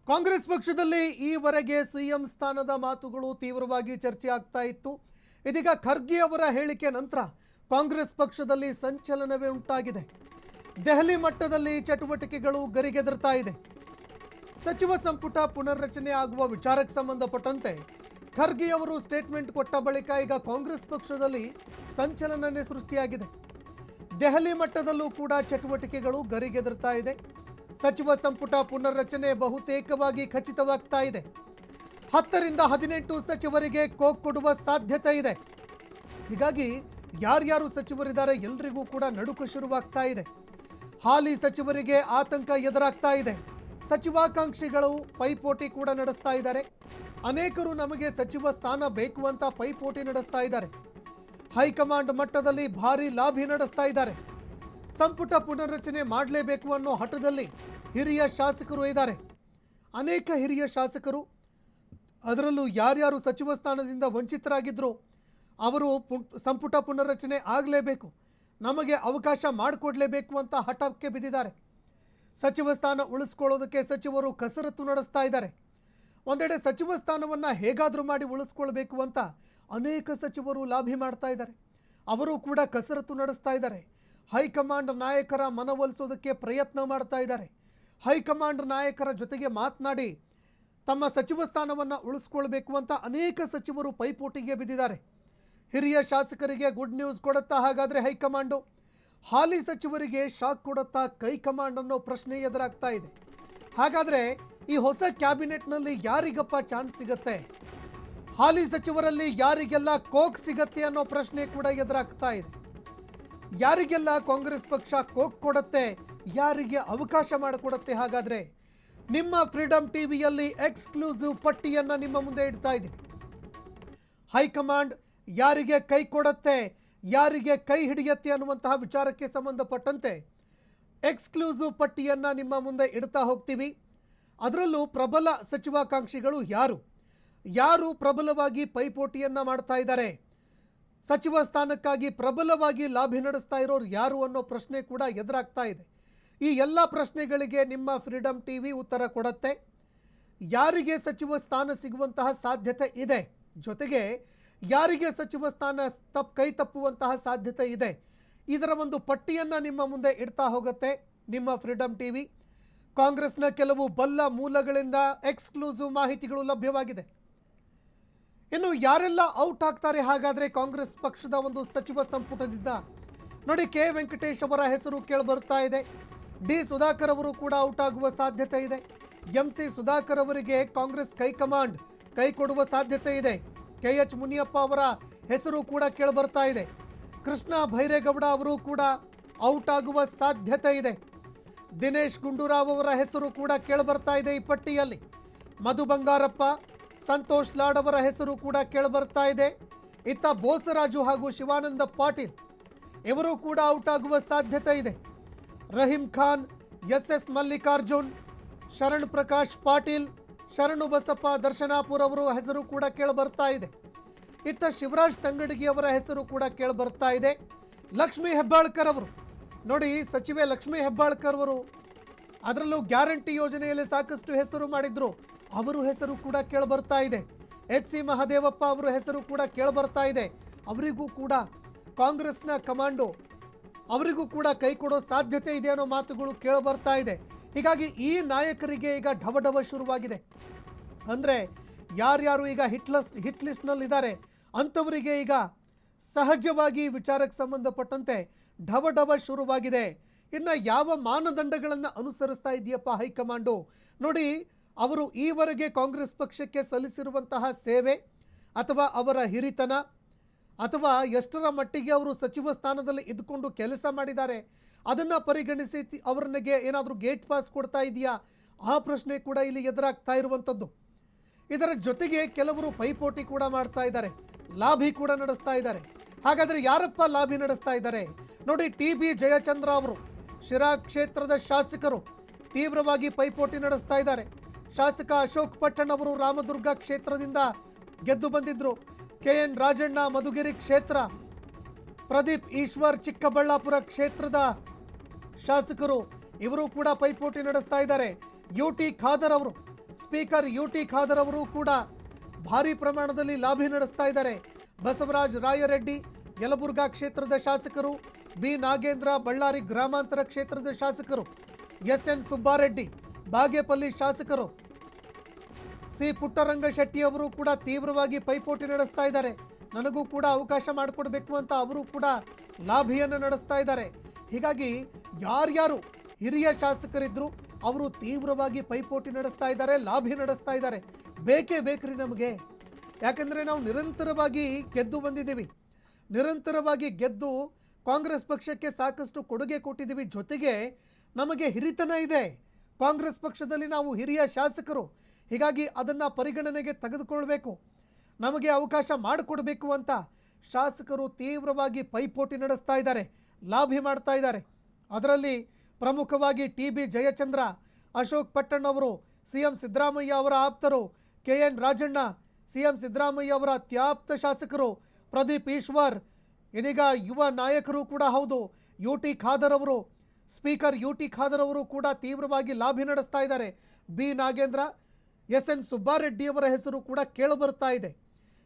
ಕಾಂಗ್ರೆಸ್ ಪಕ್ಷದಲ್ಲಿ ಈವರೆಗೆ ಸಿಎಂ ಸ್ಥಾನದ ಮಾತುಗಳು ತೀವ್ರವಾಗಿ ಚರ್ಚೆ ಆಗ್ತಾ ಇತ್ತು. ಇದೀಗ ಖರ್ಗೆ ಅವರ ಹೇಳಿಕೆ ನಂತರ ಕಾಂಗ್ರೆಸ್ ಪಕ್ಷದಲ್ಲಿ ಸಂಚಲನವೇ ಉಂಟಾಗಿದೆ. ದೆಹಲಿ ಮಟ್ಟದಲ್ಲಿ ಚಟುವಟಿಕೆಗಳು ಗರಿಗೆದರ್ತಾ ಇದೆ. ಸಚಿವ ಸಂಪುಟ ಪುನರ್ರಚನೆ ಆಗುವ ವಿಚಾರಕ್ಕೆ ಸಂಬಂಧಪಟ್ಟಂತೆ ಖರ್ಗೆ ಅವರು ಸ್ಟೇಟ್ಮೆಂಟ್ ಕೊಟ್ಟ ಬಳಿಕ ಈಗ ಕಾಂಗ್ರೆಸ್ ಪಕ್ಷದಲ್ಲಿ ಸಂಚಲನನೇ ಸೃಷ್ಟಿಯಾಗಿದೆ. ದೆಹಲಿ ಮಟ್ಟದಲ್ಲೂ ಕೂಡ ಚಟುವಟಿಕೆಗಳು ಗರಿಗೆದರ್ತಾ ಇದೆ. ಸಚಿವ ಸಂಪುಟ ಪುನರ್ರಚನೆ ಬಹುತೇಕವಾಗಿ ಖಚಿತವಾಗ್ತಾ ಇದೆ. 10 ರಿಂದ 18 ಸಚಿವರಿಗೆ ಕೋಕ್ ಕೊಡುವ ಸಾಧ್ಯತೆ ಇದೆ. ಹೀಗಾಗಿ ಯಾರ್ಯಾರು ಸಚಿವರಿದ್ದಾರೆ ಎಲ್ಲರಿಗೂ ಕೂಡ ನಡುಕ ಶುರುವಾಗ್ತಾ ಇದೆ. ಹಾಲಿ ಸಚಿವರಿಗೆ ಆತಂಕ ಎದುರಾಗ್ತಾ ಇದೆ. ಸಚಿವಾಕಾಂಕ್ಷಿಗಳು ಪೈಪೋಟಿ ಕೂಡ ನಡೆಸ್ತಾ ಇದ್ದಾರೆ. ಅನೇಕರು ನಮಗೆ ಸಚಿವ ಸ್ಥಾನ ಬೇಕು ಅಂತ ಪೈಪೋಟಿ ನಡೆಸ್ತಾ ಇದ್ದಾರೆ. ಹೈಕಮಾಂಡ್ ಮಟ್ಟದಲ್ಲಿ ಭಾರಿ ಲಾಬಿ ನಡೆಸ್ತಾ ಇದ್ದಾರೆ. ಸಂಪುಟ ಪುನರ್ರಚನೆ ಮಾಡಲೇಬೇಕು ಅನ್ನೋ ಹಠದಲ್ಲಿ ಹಿರಿಯ ಶಾಸಕರು ಇದ್ದಾರೆ. ಅನೇಕ ಹಿರಿಯ ಶಾಸಕರು, ಅದರಲ್ಲೂ ಯಾರ್ಯಾರು ಸಚಿವ ಸ್ಥಾನದಿಂದ ವಂಚಿತರಾಗಿದ್ದರು ಅವರು ಸಂಪುಟ ಪುನರ್ರಚನೆ ಆಗಲೇಬೇಕು, ನಮಗೆ ಅವಕಾಶ ಮಾಡಿಕೊಡ್ಲೇಬೇಕು ಅಂತ ಹಠಕ್ಕೆ ಬಿದ್ದಿದ್ದಾರೆ. ಸಚಿವ ಸ್ಥಾನ ಉಳಿಸ್ಕೊಳ್ಳೋದಕ್ಕೆ ಸಚಿವರು ಕಸರತ್ತು ನಡೆಸ್ತಾ ಇದ್ದಾರೆ. ಒಂದೆಡೆ ಸಚಿವ ಸ್ಥಾನವನ್ನು ಹೇಗಾದರೂ ಮಾಡಿ ಉಳಿಸ್ಕೊಳ್ಬೇಕು ಅಂತ ಅನೇಕ ಸಚಿವರು ಲಾಬಿ ಮಾಡ್ತಾ ಇದ್ದಾರೆ. ಅವರು ಕೂಡ ಕಸರತ್ತು ನಡೆಸ್ತಾ ಇದ್ದಾರೆ. ಹೈಕಮಾಂಡ್ ನಾಯಕರ ಮನವೊಲಿಸೋದಕ್ಕೆ ಪ್ರಯತ್ನ ಮಾಡ್ತಾ ಇದ್ದಾರೆ. ಹೈಕಮಾಂಡ್ ನಾಯಕರ ಜೊತೆಗೆ ಮಾತನಾಡಿ ತಮ್ಮ ಸಚಿವ ಸ್ಥಾನವನ್ನು ಉಳಿಸ್ಕೊಳ್ಬೇಕು ಅಂತ ಅನೇಕ ಸಚಿವರು ಪೈಪೋಟಿಗೆ ಬಿದ್ದಿದ್ದಾರೆ. ಹಿರಿಯ ಶಾಸಕರಿಗೆ ಗುಡ್ ನ್ಯೂಸ್ ಕೊಡುತ್ತಾ ಹಾಗಾದರೆ ಹೈಕಮಾಂಡು? ಹಾಲಿ ಸಚಿವರಿಗೆ ಶಾಕ್ ಕೊಡುತ್ತಾ ಕೈಕಮಾಂಡ್ ಅನ್ನೋ ಪ್ರಶ್ನೆ ಎದುರಾಗ್ತಾ ಇದೆ. ಹಾಗಾದರೆ ಈ ಹೊಸ ಕ್ಯಾಬಿನೆಟ್ನಲ್ಲಿ ಯಾರಿಗಪ್ಪ ಚಾನ್ಸ್ ಸಿಗತ್ತೆ? ಹಾಲಿ ಸಚಿವರಲ್ಲಿ ಯಾರಿಗೆಲ್ಲ ಕೋಕ್ ಸಿಗತ್ತೆ ಅನ್ನೋ ಪ್ರಶ್ನೆ ಕೂಡ ಎದುರಾಗ್ತಾ ಇದೆ. ಯಾರಿಗೆಲ್ಲ ಕಾಂಗ್ರೆಸ್ ಪಕ್ಷ ಕೋಕ್ ಕೊಡುತ್ತೆ, ಯಾರಿಗೆ ಅವಕಾಶ ಮಾಡಿಕೊಡುತ್ತೆ? ಹಾಗಾದರೆ ನಿಮ್ಮ ಫ್ರೀಡಮ್ ಟಿವಿಯಲ್ಲಿ ಎಕ್ಸ್ಕ್ಲೂಸಿವ್ ಪಟ್ಟಿಯನ್ನು ನಿಮ್ಮ ಮುಂದೆ ಇಡ್ತಾ ಇದ್ದೀವಿ. ಹೈಕಮಾಂಡ್ ಯಾರಿಗೆ ಕೈ ಕೊಡುತ್ತೆ, ಯಾರಿಗೆ ಕೈ ಹಿಡಿಯುತ್ತೆ ಅನ್ನುವಂತಹ ವಿಚಾರಕ್ಕೆ ಸಂಬಂಧಪಟ್ಟಂತೆ ಎಕ್ಸ್ಕ್ಲೂಸಿವ್ ಪಟ್ಟಿಯನ್ನು ನಿಮ್ಮ ಮುಂದೆ ಇಡ್ತಾ ಹೋಗ್ತೀವಿ. ಅದರಲ್ಲೂ ಪ್ರಬಲ ಸಚಿವಾಕಾಂಕ್ಷಿಗಳು ಯಾರು ಪ್ರಬಲವಾಗಿ ಪೈಪೋಟಿಯನ್ನು ಮಾಡ್ತಾ ಇದ್ದಾರೆ, ಸಚಿವ ಸ್ಥಾನಕ್ಕಾಗಿ ಪ್ರಬಲವಾಗಿ ಲಾಬಿ ನಡೆಸ್ತಾ ಇರೋರು ಯಾರು ಅನ್ನೋ ಪ್ರಶ್ನೆ ಕೂಡ ಎದುರಾಗ್ತಾ ಇದೆ. ಈ ಎಲ್ಲ ಪ್ರಶ್ನೆಗಳಿಗೆ ನಿಮ್ಮ ಫ್ರೀಡಮ್ ಟಿವಿ ಉತ್ತರ ಕೊಡುತ್ತೆ. ಯಾರಿಗೆ ಸಚಿವ ಸ್ಥಾನ ಸಿಗುವಂತಹ ಸಾಧ್ಯತೆ ಇದೆ, ಜೊತೆಗೆ ಯಾರಿಗೆ ಸಚಿವ ಸ್ಥಾನ ಕೈ ತಪ್ಪುವಂತಹ ಸಾಧ್ಯತೆ ಇದೆ, ಇದರ ಒಂದು ಪಟ್ಟಿಯನ್ನು ನಿಮ್ಮ ಮುಂದೆ ಇಡ್ತಾ ಹೋಗುತ್ತೆ ನಿಮ್ಮ ಫ್ರೀಡಮ್ ಟಿವಿ. ಕಾಂಗ್ರೆಸ್ನ ಕೆಲವು ಬಲ್ಲ ಮೂಲಗಳಿಂದ ಎಕ್ಸ್ಕ್ಲೂಸಿವ್ ಮಾಹಿತಿಗಳು ಲಭ್ಯವಾಗಿದೆ. ಇನ್ನು ಯಾರೆಲ್ಲ ಔಟ್ ಆಗ್ತಾರೆ ಹಾಗಾದರೆ ಕಾಂಗ್ರೆಸ್ ಪಕ್ಷದ ಒಂದು ಸಚಿವ ಸಂಪುಟದಿಂದ? ನೋಡಿ, ಕೆ ವೆಂಕಟೇಶ್ ಅವರ ಹೆಸರು ಕೇಳಿಬರ್ತಾ ಇದೆ. ಡಿ ಸುಧಾಕರ್ ಅವರು ಕೂಡ ಔಟ್ ಆಗುವ ಸಾಧ್ಯತೆ ಇದೆ. ಎಂಸಿ ಸುಧಾಕರ್ ಅವರಿಗೆ ಕಾಂಗ್ರೆಸ್ ಹೈಕಮಾಂಡ್ ಕೈ ಕೊಡುವ ಸಾಧ್ಯತೆ ಇದೆ. ಕೆಎಚ್ ಮುನಿಯಪ್ಪ ಅವರ ಹೆಸರು ಕೂಡ ಕೇಳಿಬರ್ತಾ ಇದೆ. ಕೃಷ್ಣ ಭೈರೇಗೌಡ ಅವರು ಕೂಡ ಔಟ್ ಆಗುವ ಸಾಧ್ಯತೆ ಇದೆ. ದಿನೇಶ್ ಗುಂಡೂರಾವ್ ಅವರ ಹೆಸರು ಕೂಡ ಕೇಳಿಬರ್ತಾ ಇದೆ ಈ ಪಟ್ಟಿಯಲ್ಲಿ. ಮಧು ಬಂಗಾರಪ್ಪ, ಸಂತೋಷ್ ಲಾಡ್ ಅವರ ಹೆಸರು ಕೂಡ ಕೇಳಿಬರ್ತಾ ಇದೆ. ಇತ್ತ ಬೋಸರಾಜು ಹಾಗೂ ಶಿವಾನಂದ ಪಾಟೀಲ್ ಇವರು ಕೂಡ ಔಟ್ ಆಗುವ ಸಾಧ್ಯತೆ ಇದೆ. ರಹೀಂ ಖಾನ್, ಎಸ್ ಮಲ್ಲಿಕಾರ್ಜುನ್, ಶರಣ್ ಪ್ರಕಾಶ್ ಪಾಟೀಲ್, ಶರಣು ಬಸಪ್ಪ ದರ್ಶನಾಪುರ್ ಅವರು ಹೆಸರು ಕೂಡ ಕೇಳಿಬರ್ತಾ ಇದೆ. ಇತ್ತ ಶಿವರಾಜ್ ತಂಗಡಗಿ ಅವರ ಹೆಸರು ಕೂಡ ಕೇಳಿಬರ್ತಾ ಇದೆ. ಲಕ್ಷ್ಮೀ ಹೆಬ್ಬಾಳ್ಕರ್ ಅವರು, ನೋಡಿ, ಸಚಿವೆ ಲಕ್ಷ್ಮೀ ಹೆಬ್ಬಾಳ್ಕರ್ ಅವರು ಅದರಲ್ಲೂ ಗ್ಯಾರಂಟಿ ಯೋಜನೆಯಲ್ಲಿ ಸಾಕಷ್ಟು ಹೆಸರು ಮಾಡಿದ್ರು, ಅವರು ಹೆಸರು ಕೂಡ ಕೇಳಿಬರ್ತಾ ಇದೆ. ಎಚ್.ಸಿ. ಮಹದೇವಪ್ಪ ಅವರ ಹೆಸರು ಕೂಡ ಕೇಳಿಬರ್ತಾ ಇದೆ. ಅವರಿಗೂ ಕೂಡ ಕಾಂಗ್ರೆಸ್ನ ಕಮಾಂಡೋ ಅವರಿಗೂ ಕೂಡ ಕೈ ಕೊಡೋ ಸಾಧ್ಯತೆ ಇದೆ ಅನ್ನೋ ಮಾತುಗಳು ಕೇಳಿಬರ್ತಾ ಇದೆ. ಹೀಗಾಗಿ ಈ ನಾಯಕರಿಗೆ ಈಗ ಢವಢವ ಶುರುವಾಗಿದೆ. ಅಂದರೆ ಯಾರ್ಯಾರು ಈಗ ಹಿಟ್ ಲಿಸ್ಟ್ನಲ್ಲಿದ್ದಾರೆ ಅಂಥವರಿಗೆ ಈಗ ಸಹಜವಾಗಿ ವಿಚಾರಕ್ಕೆ ಸಂಬಂಧಪಟ್ಟಂತೆ ಢವಢವ ಶುರುವಾಗಿದೆ. ಇನ್ನು ಯಾವ ಮಾನದಂಡಗಳನ್ನು ಅನುಸರಿಸ್ತಾ ಇದೆಯಪ್ಪ ಹೈಕಮಾಂಡು? ನೋಡಿ, ಅವರು ಈವರೆಗೆ ಕಾಂಗ್ರೆಸ್ ಪಕ್ಷಕ್ಕೆ ಸಲ್ಲಿಸಿರುವಂತಹ ಸೇವೆ ಅಥವಾ ಅವರ ಹಿರಿತನ ಅಥವಾ ಎಷ್ಟರ ಮಟ್ಟಿಗೆ ಅವರು ಸಚಿವ ಸ್ಥಾನದಲ್ಲಿ ಇದ್ದುಕೊಂಡು ಕೆಲಸ ಮಾಡಿದ್ದಾರೆ ಅದನ್ನು ಪರಿಗಣಿಸಿ ಅವರಿಗೆ ಏನಾದರೂ ಗೇಟ್ ಪಾಸ್ ಕೊಡ್ತಾ ಇದೆಯಾ, ಆ ಪ್ರಶ್ನೆ ಕೂಡ ಇಲ್ಲಿ ಎದುರಾಗ್ತಾ ಇರುವಂಥದ್ದು. ಇದರ ಜೊತೆಗೆ ಕೆಲವರು ಪೈಪೋಟಿ ಕೂಡ ಮಾಡ್ತಾ ಇದ್ದಾರೆ, ಲಾಬಿ ಕೂಡ ನಡೆಸ್ತಾ ಇದ್ದಾರೆ. ಹಾಗಾದರೆ ಯಾರಪ್ಪ ಲಾಬಿ ನಡೆಸ್ತಾ ಇದ್ದಾರೆ? ನೋಡಿ, ಟಿ.ಬಿ. ಜಯಚಂದ್ರ ಅವರು ಶಿರಾ ಕ್ಷೇತ್ರದ ಶಾಸಕರು ತೀವ್ರವಾಗಿ ಪೈಪೋಟಿ ನಡೆಸ್ತಾ ಇದ್ದಾರೆ. ಶಾಸಕ ಅಶೋಕ್ ಪಟ್ಟಣ್ ಅವರು ರಾಮದುರ್ಗ ಕ್ಷೇತ್ರದಿಂದ ಗೆದ್ದು ಬಂದಿದ್ರು. ಕೆ.ಎನ್. ರಾಜಣ್ಣ ಮಧುಗಿರಿ ಕ್ಷೇತ್ರ, ಪ್ರದೀಪ್ ಈಶ್ವರ್ ಚಿಕ್ಕಬಳ್ಳಾಪುರ ಕ್ಷೇತ್ರದ ಶಾಸಕರು, ಇವರು ಕೂಡ ಪೈಪೋಟಿ ನಡೆಸ್ತಾ ಇದ್ದಾರೆ. ಯು ಟಿ ಖಾದರ್ ಅವರು ಸ್ಪೀಕರ್ ಯುಟಿ ಖಾದರ್ ಅವರು ಕೂಡ ಭಾರಿ ಪ್ರಮಾಣದಲ್ಲಿ ಲಾಬಿ ನಡೆಸ್ತಾ ಇದ್ದಾರೆ. ಬಸವರಾಜ ರಾಯರೆಡ್ಡಿ ಯಲಬುರ್ಗಾ ಕ್ಷೇತ್ರದ ಶಾಸಕರು, ಬಿ ನಾಗೇಂದ್ರ ಬಳ್ಳಾರಿ ಗ್ರಾಮಾಂತರ ಕ್ಷೇತ್ರದ ಶಾಸಕರು, ಎಸ್ಎನ್ ಸುಬ್ಬಾರೆಡ್ಡಿ ಬಾಗೇಪಲ್ಲಿ ಶಾಸಕರು, ಸಿ ಪುಟ್ಟರಂಗಶೆಟ್ಟಿ ಅವರು ಕೂಡ ತೀವ್ರವಾಗಿ ಪೈಪೋಟಿ ನಡೆಸ್ತಾ ಇದ್ದಾರೆ. ನನಗೂ ಕೂಡ ಅವಕಾಶ ಮಾಡಿಕೊಡ್ಬೇಕು ಅಂತ ಅವರು ಕೂಡ ಲಾಭಿಯನ್ನು ನಡೆಸ್ತಾ ಇದ್ದಾರೆ. ಹೀಗಾಗಿ ಯಾರ್ಯಾರು ಹಿರಿಯ ಶಾಸಕರಿದ್ರು ಅವರು ತೀವ್ರವಾಗಿ ಪೈಪೋಟಿ ನಡೆಸ್ತಾ ಇದ್ದಾರೆ, ಲಾಭಿ ನಡೆಸ್ತಾ ಇದ್ದಾರೆ. ಬೇಕೇ ಬೇಕ್ರಿ ನಮಗೆ. ಯಾಕಂದರೆ ನಾವು ನಿರಂತರವಾಗಿ ಗೆದ್ದು ಬಂದಿದ್ದೀವಿ, ನಿರಂತರವಾಗಿ ಗೆದ್ದು ಕಾಂಗ್ರೆಸ್ ಪಕ್ಷಕ್ಕೆ ಸಾಕಷ್ಟು ಕೊಡುಗೆ ಕೊಟ್ಟಿದ್ದೀವಿ. ಜೊತೆಗೆ ನಮಗೆ ಹಿರಿತನ ಇದೆ, ಕಾಂಗ್ರೆಸ್ ಪಕ್ಷದಲ್ಲಿ ನಾವು ಹಿರಿಯ ಶಾಸಕರು. ಹೀಗಾಗಿ ಅದನ್ನು ಪರಿಗಣನೆಗೆ ತೆಗೆದುಕೊಳ್ಬೇಕು, ನಮಗೆ ಅವಕಾಶ ಮಾಡಿಕೊಡ್ಬೇಕು ಅಂತ ಶಾಸಕರು ತೀವ್ರವಾಗಿ ಪೈಪೋಟಿ ನಡೆಸ್ತಾ ಇದ್ದಾರೆ, ಲಾಭಿ ಮಾಡ್ತಾ ಇದ್ದಾರೆ. ಅದರಲ್ಲಿ ಪ್ರಮುಖವಾಗಿ ಟಿ.ಬಿ. ಜಯಚಂದ್ರ, ಅಶೋಕ್ ಪಟ್ಟಣ್ ಅವರು, ಸಿ.ಎಂ. ಸಿದ್ದರಾಮಯ್ಯ ಅವರ ಆಪ್ತರು, ಕೆ.ಎನ್. ರಾಜಣ್ಣ, ಸಿ.ಎಂ. ಸಿದ್ದರಾಮಯ್ಯ ಅವರ ಅತ್ಯಾಪ್ತ ಶಾಸಕರು, ಪ್ರದೀಪ್ ಈಶ್ವರ್, ಇದೀಗ ಯುವ ನಾಯಕರು ಕೂಡ ಹೌದು ಯುಟಿ ಖಾದರ್ ಅವರು, ಸ್ಪೀಕರ್ ಯುಟಿ ಖಾದರ್ ಅವರು ಕೂಡ ತೀವ್ರವಾಗಿ ಲಾಭಿ ನಡೆಸ್ತಾ ಇದ್ದಾರೆ. ಬಿ ನಾಗೇಂದ್ರ, ಎಸ್.ಎನ್. ಸುಬ್ಬಾರೆಡ್ಡಿ ಅವರ ಹೆಸರು ಕೂಡ ಕೇಳಿಬರ್ತಾ ಇದೆ.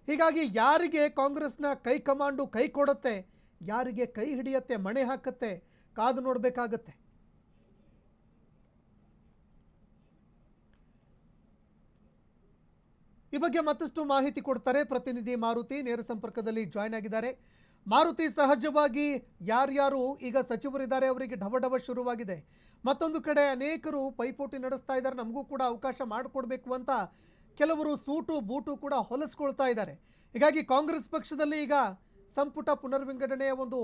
ಹೀಗಾಗಿ ಯಾರಿಗೆ ಕಾಂಗ್ರೆಸ್ನ ಕೈ ಕಮಾಂಡು ಕೈ ಕೊಡುತ್ತೆ, ಯಾರಿಗೆ ಕೈ ಹಿಡಿಯತ್ತೆ, ಮಣೆ ಹಾಕತ್ತೆ, ಕಾದು ನೋಡಬೇಕಾಗತ್ತೆ. ಈ ಬಗ್ಗೆ ಮತ್ತಷ್ಟು ಮಾಹಿತಿ ಕೊಡ್ತಾರೆ ಪ್ರತಿನಿಧಿ ಮಾರುತಿ, ನೇರ ಸಂಪರ್ಕದಲ್ಲಿ ಜಾಯ್ನ್ ಆಗಿದ್ದಾರೆ. ಮಾರುತಿ, ಸಹಜವಾಗಿ ಯಾರ್ಯಾರು ಈಗ ಸಚಿವರಿದ್ದಾರೆ ಅವರಿಗೆ ಢವಢವ ಶುರುವಾಗಿದೆ. ಮತ್ತೊಂದು ಕಡೆ ಅನೇಕರು ಪೈಪೋಟಿ ನಡೆಸ್ತಾ ಇದ್ದಾರೆ, ನಮಗೂ ಕೂಡ ಅವಕಾಶ ಮಾಡಿಕೊಡ್ಬೇಕು ಅಂತ ಕೆಲವರು ಸೂಟು ಬೂಟು ಕೂಡ ಹೊಲಿಸ್ಕೊಳ್ತಾ ಇದ್ದಾರೆ. ಹೀಗಾಗಿ ಕಾಂಗ್ರೆಸ್ ಪಕ್ಷದಲ್ಲಿ ಈಗ ಸಂಪುಟ ಪುನರ್ವಿಂಗಡಣೆಯ ಒಂದು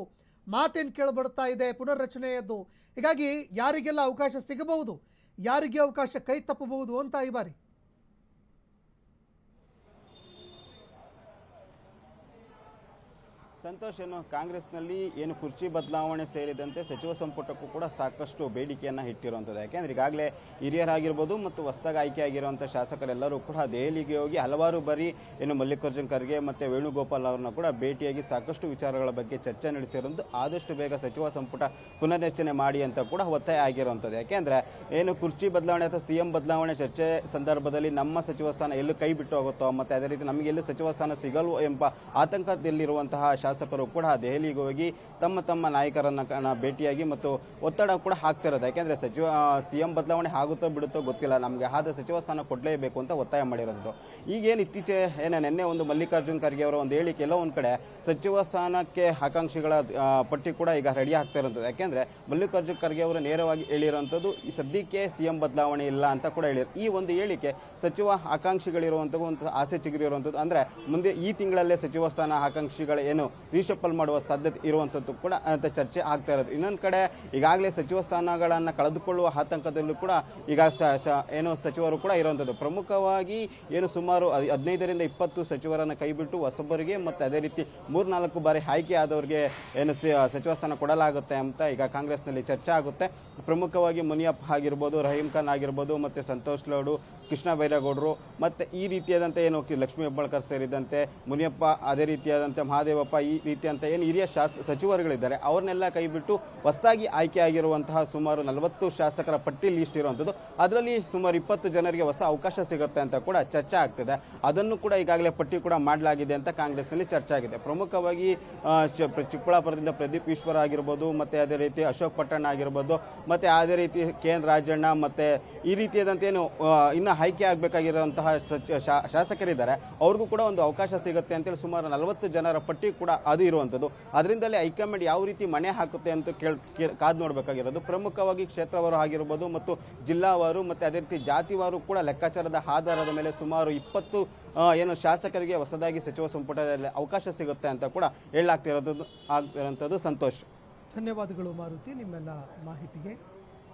ಮಾತೇನು ಕೇಳಬಡ್ತಾ ಇದೆ, ಪುನರ್ರಚನೆಯದ್ದು. ಹೀಗಾಗಿ ಯಾರಿಗೆಲ್ಲ ಅವಕಾಶ ಸಿಗಬಹುದು, ಯಾರಿಗೆ ಅವಕಾಶ ಕೈ ತಪ್ಪಬಹುದು ಅಂತ ಈ ಬಾರಿ ಸಂತೋಷ್, ಕಾಂಗ್ರೆಸ್ನಲ್ಲಿ ಏನು ಕುರ್ಚಿ ಬದಲಾವಣೆ ಸೇರಿದಂತೆ ಸಚಿವ ಸಂಪುಟಕ್ಕೂ ಕೂಡ ಸಾಕಷ್ಟು ಬೇಡಿಕೆಯನ್ನು ಇಟ್ಟಿರುವಂಥದ್ದು. ಯಾಕೆಂದರೆ ಈಗಾಗಲೇ ಹಿರಿಯರಾಗಿರ್ಬೋದು ಮತ್ತು ಹೊಸದಾಗಿ ಆಯ್ಕೆ ಆಗಿರುವಂಥ ಶಾಸಕರೆಲ್ಲರೂ ಕೂಡ ದೆಹಲಿಗೆ ಹೋಗಿ ಹಲವಾರು ಬಾರಿ ಏನು ಮಲ್ಲಿಕಾರ್ಜುನ್ ಖರ್ಗೆ ಮತ್ತು ವೇಣುಗೋಪಾಲ್ ಅವ್ರನ್ನ ಕೂಡ ಭೇಟಿಯಾಗಿ ಸಾಕಷ್ಟು ವಿಚಾರಗಳ ಬಗ್ಗೆ ಚರ್ಚೆ ನಡೆಸಿರೋದು. ಆದಷ್ಟು ಬೇಗ ಸಚಿವ ಸಂಪುಟ ಪುನರ್ರಚನೆ ಮಾಡಿ ಅಂತ ಕೂಡ ಒತ್ತಾಯ ಆಗಿರುವಂಥದ್ದು. ಯಾಕೆಂದರೆ ಏನು ಕುರ್ಚಿ ಬದಲಾವಣೆ ಅಥವಾ ಸಿ ಎಂ ಬದಲಾವಣೆ ಚರ್ಚೆ ಸಂದರ್ಭದಲ್ಲಿ ನಮ್ಮ ಸಚಿವ ಸ್ಥಾನ ಎಲ್ಲೂ ಕೈ ಬಿಟ್ಟು ಹೋಗುತ್ತೋ, ಮತ್ತು ಅದೇ ರೀತಿ ನಮಗೆ ಎಲ್ಲೂ ಸಚಿವ ಸ್ಥಾನ ಸಿಗಲ್ವೋ ಎಂಬ ಆತಂಕದಲ್ಲಿರುವಂತಹ ಶಾಸಕರು ಕೂಡ ದೆಹಲಿಗೆ ಹೋಗಿ ತಮ್ಮ ನಾಯಕರನ್ನ ಭೇಟಿಯಾಗಿ ಮತ್ತು ಒತ್ತಡ ಕೂಡ ಹಾಕ್ತಿರೋದು. ಯಾಕೆಂದ್ರೆ ಸಚಿವ ಸಿಎಂ ಬದಲಾವಣೆ ಆಗುತ್ತೋ ಬಿಡುತ್ತೋ ಗೊತ್ತಿಲ್ಲ, ನಮಗೆ ಆದ ಸಚಿವ ಸ್ಥಾನ ಕೊಡಲೇಬೇಕು ಅಂತ ಒತ್ತಾಯ ಮಾಡಿರೋದು. ಈಗೇನು ಇತ್ತೀಚೆ ನಿನ್ನೆ ಒಂದು ಮಲ್ಲಿಕಾರ್ಜುನ್ ಖರ್ಗೆ ಅವರ ಒಂದು ಹೇಳಿಕೆ ಎಲ್ಲ ಒಂದು ಕಡೆ ಸಚಿವ ಸ್ಥಾನಕ್ಕೆ ಆಕಾಂಕ್ಷಿಗಳ ಪಟ್ಟಿ ಕೂಡ ಈಗ ರೆಡಿ ಆಗ್ತಾ ಇರೋದು. ಯಾಕೆಂದ್ರೆ ಮಲ್ಲಿಕಾರ್ಜುನ್ ಖರ್ಗೆ ಅವರು ನೇರವಾಗಿ ಹೇಳಿರುವಂಥದ್ದು ಈ ಸದ್ಯಕ್ಕೆ ಸಿಎಂ ಬದಲಾವಣೆ ಇಲ್ಲ ಅಂತ ಕೂಡ ಹೇಳಿದ್ರು. ಈ ಒಂದು ಹೇಳಿಕೆ ಸಚಿವ ಆಕಾಂಕ್ಷಿಗಳಿರುವಂಥ ಒಂದು ಆಸೆ ಚಿಗುರಿರುವಂಥದ್ದು. ಅಂದ್ರೆ ಮುಂದೆ ಈ ತಿಂಗಳಲ್ಲೇ ಸಚಿವ ಸ್ಥಾನ ಆಕಾಂಕ್ಷಿಗಳ ಏನು ರೀಶಫಲ್ ಮಾಡುವ ಸಾಧ್ಯತೆ ಇರುವಂಥದ್ದು ಕೂಡ ಅಂತ ಚರ್ಚೆ ಆಗ್ತಾ ಇರೋದು. ಇನ್ನೊಂದು ಕಡೆ ಈಗಾಗಲೇ ಸಚಿವ ಸ್ಥಾನಗಳನ್ನು ಕಳೆದುಕೊಳ್ಳುವ ಆತಂಕದಲ್ಲೂ ಕೂಡ ಈಗ ಏನು ಸಚಿವರು ಕೂಡ ಇರುವಂಥದ್ದು. ಪ್ರಮುಖವಾಗಿ ಏನು ಸುಮಾರು 15ರಿಂದ 20 ಸಚಿವರನ್ನು ಕೈಬಿಟ್ಟು ಹೊಸಬರಿಗೆ ಮತ್ತು ಅದೇ ರೀತಿ 3-4 ಬಾರಿ ಆಯ್ಕೆ ಆದವರಿಗೆ ಏನು ಸಚಿವ ಸ್ಥಾನ ಕೊಡಲಾಗುತ್ತೆ ಅಂತ ಈಗ ಕಾಂಗ್ರೆಸ್ನಲ್ಲಿ ಚರ್ಚೆ ಆಗುತ್ತೆ. ಪ್ರಮುಖವಾಗಿ ಮುನಿಯಪ್ಪ ಆಗಿರ್ಬೋದು, ರಹೀಂ ಖಾನ್ ಆಗಿರ್ಬೋದು, ಮತ್ತು ಸಂತೋಷ್ ಲಾಡು, ಕೃಷ್ಣ ಬೈರೇಗೌಡರು, ಮತ್ತು ಈ ರೀತಿಯಾದಂಥ ಏನು ಲಕ್ಷ್ಮೀ ಹೆಬ್ಬಾಳ್ಕರ್ ಸೇರಿದಂತೆ ಮುನಿಯಪ್ಪ, ಅದೇ ರೀತಿಯಾದಂತೆ ಮಹಾದೇವಪ್ಪ, ಈ ರೀತಿಯಂತ ಏನು ಹಿರಿಯ ಸಚಿವರುಗಳಿದ್ದಾರೆ ಅವ್ರನ್ನೆಲ್ಲ ಕೈಬಿಟ್ಟು ಹೊಸದಾಗಿ ಆಯ್ಕೆ ಆಗಿರುವಂತಹ ಸುಮಾರು 40 ಶಾಸಕರ ಪಟ್ಟಿ ಲಿಸ್ಟ್ ಇರುವಂಥದ್ದು. ಅದರಲ್ಲಿ ಸುಮಾರು 20 ಜನರಿಗೆ ಹೊಸ ಅವಕಾಶ ಸಿಗುತ್ತೆ ಅಂತ ಕೂಡ ಚರ್ಚೆ ಆಗ್ತಿದೆ. ಅದನ್ನು ಕೂಡ ಈಗಾಗಲೇ ಪಟ್ಟಿ ಕೂಡ ಮಾಡಲಾಗಿದೆ ಅಂತ ಕಾಂಗ್ರೆಸ್ನಲ್ಲಿ ಚರ್ಚೆ ಆಗಿದೆ. ಪ್ರಮುಖವಾಗಿ ಚಿಕ್ಕಬಳ್ಳಾಪುರದಿಂದ ಪ್ರದೀಪ್ ಈಶ್ವರ್ ಆಗಿರ್ಬೋದು, ಮತ್ತು ಅದೇ ರೀತಿ ಅಶೋಕ್ ಪಟ್ಟಣ್ ಆಗಿರ್ಬೋದು, ಮತ್ತು ಅದೇ ರೀತಿ ಕೆ.ಎನ್. ರಾಜಣ್ಣ, ಮತ್ತು ಈ ರೀತಿಯಾದಂಥ ಏನು ಇನ್ನು ಆಯ್ಕೆ ಆಗಬೇಕಾಗಿರುವಂತಹ ಶಾಸಕರಿದ್ದಾರೆ ಅವ್ರಿಗೂ ಕೂಡ ಒಂದು ಅವಕಾಶ ಸಿಗುತ್ತೆ ಅಂತೇಳಿ ಸುಮಾರು 40 ಜನರ ಪಟ್ಟಿ ಕೂಡ ಅದು ಇರುವಂಥದ್ದು. ಅದರಿಂದಲೇ ಹೈಕಮಾಂಡ್ ಯಾವ ರೀತಿ ಮಣೆ ಹಾಕುತ್ತೆ ಅಂತ ಕಾದು ನೋಡಬೇಕಾಗಿರೋದು. ಪ್ರಮುಖವಾಗಿ ಕ್ಷೇತ್ರವಾರು ಆಗಿರ್ಬೋದು ಮತ್ತು ಜಿಲ್ಲಾವಾರು ಮತ್ತು ಅದೇ ರೀತಿ ಜಾತಿವಾರು ಕೂಡ ಲೆಕ್ಕಾಚಾರದ ಆಧಾರದ ಮೇಲೆ ಸುಮಾರು 20 ಏನು ಶಾಸಕರಿಗೆ ಹೊಸದಾಗಿ ಸಚಿವ ಸಂಪುಟದಲ್ಲಿ ಅವಕಾಶ ಸಿಗುತ್ತೆ ಅಂತ ಕೂಡ ಹೇಳಲಾಗ್ತಿರೋದು ಸಂತೋಷ್. ಧನ್ಯವಾದಗಳು ಮಾರುತಿ ನಿಮ್ಮೆಲ್ಲ ಮಾಹಿತಿಗೆ.